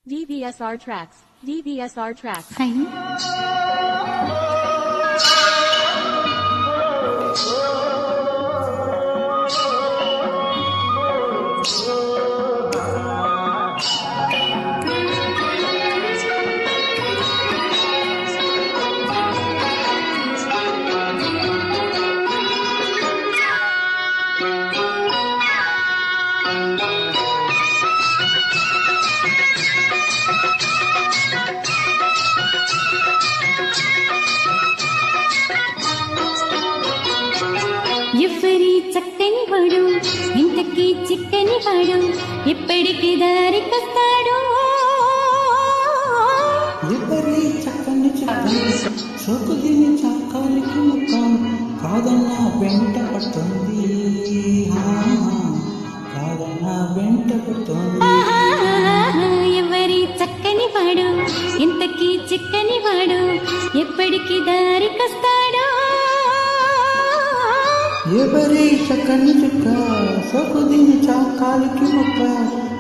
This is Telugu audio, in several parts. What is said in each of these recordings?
DVSR tracks. DVSR tracks. ఎవ్వరి చక్కని వాడు ఇంతకీ చిక్కని వాడు ఎప్పటికి దారికొస్తాడు. ఎవరి చక్కని చిక్కని సోకుదిని చక్కానికి ముఖం కాదన్నా వెంట పడుతుంది, కాదన్నా వెంట పడుతుంది. ఎవరి చక్కని వాడు ఇంతకీ చిక్కని వాడు ఎప్పటికి దారికొస్తాడు. ఎవరి చక్కని చుక్క సోకుదిని చక్కానికి ముఖ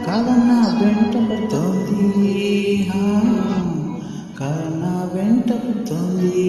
కాదన్నా వెంట పడుతుంది, కాదన్నా వెంట పడుతుంది.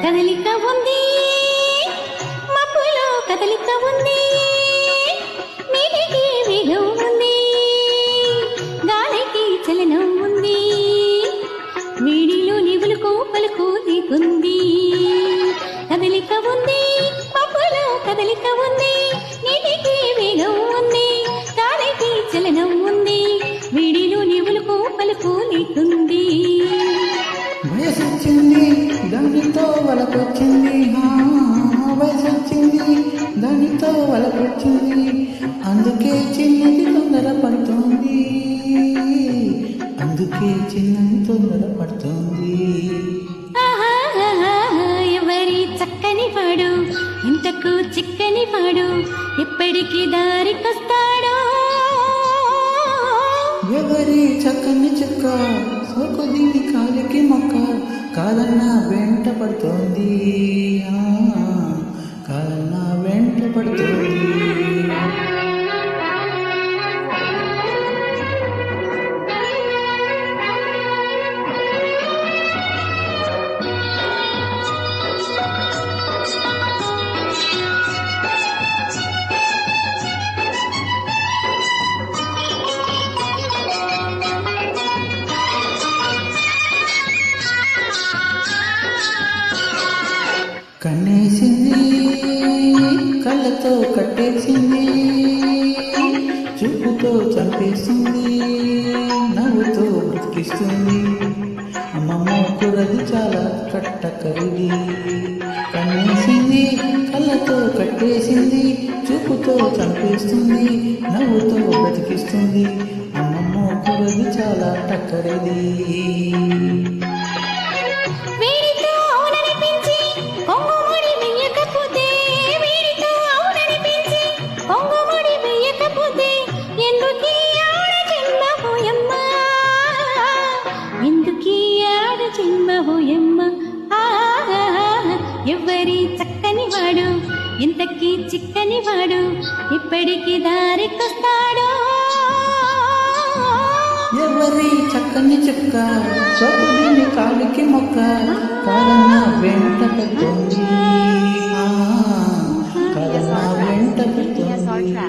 కదలిక ఉంది మబ్బులో, కదలిక ఉంది నీటికి వేగం ఉంది, గాలికి చలనం ఉంది, వీడిలో నివులకు పలుకు దిగుంది. కదలిక ఉంది మబ్బులో, కదలిక ఉంది నీటికి వేగం ఉంది, గాలికి చలనం ఉంది, వీడిలో నివులకు పలుకు దిగుంది. వయసొచ్చింది దానితో వలకొచ్చింది, వయసొచ్చింది దానితో వలకొచ్చింది, అందుకే చిన్నది తొందర పడుతుంది, అందుకే చిన్నది తొందర పడుతుంది. ఎవరి చక్కని వాడు ఇంతకు చిక్కని వాడు ఎప్పటికి దారికొస్తాడు. ఎవరి చక్కని చుక్క సోకుదిని కాలికి మొక్క కాదన్నా వెంట పడుతోంది, కాదన్నా వెంట పడుతోంది. కన్నేసింది కళ్ళతో కట్టేసింది, చూపుతో చంపేసింది, నవ్వుతో బ్రతికిస్తుంది. అమ్మమ్మ కూరది చాలా కట్టకరిది. కన్నేసింది కళ్ళతో కట్టేసింది, చూపుతో చంపేస్తుంది, నవ్వుతో బ్రతికిస్తుంది. అమ్మమ్మ కూరది చాలా టక్కరిది. ఎవరి చక్కని వాడు ఇంతకీ చిక్కని వాడు ఇప్పటికి దారికొస్తాడు. ఎవరి చక్కని చుక్క సోకుదిని కాలికి మొక్క కాదన్నా వెంట పెడుతుంది, కాదన్నా వెంట పెడుతుంది.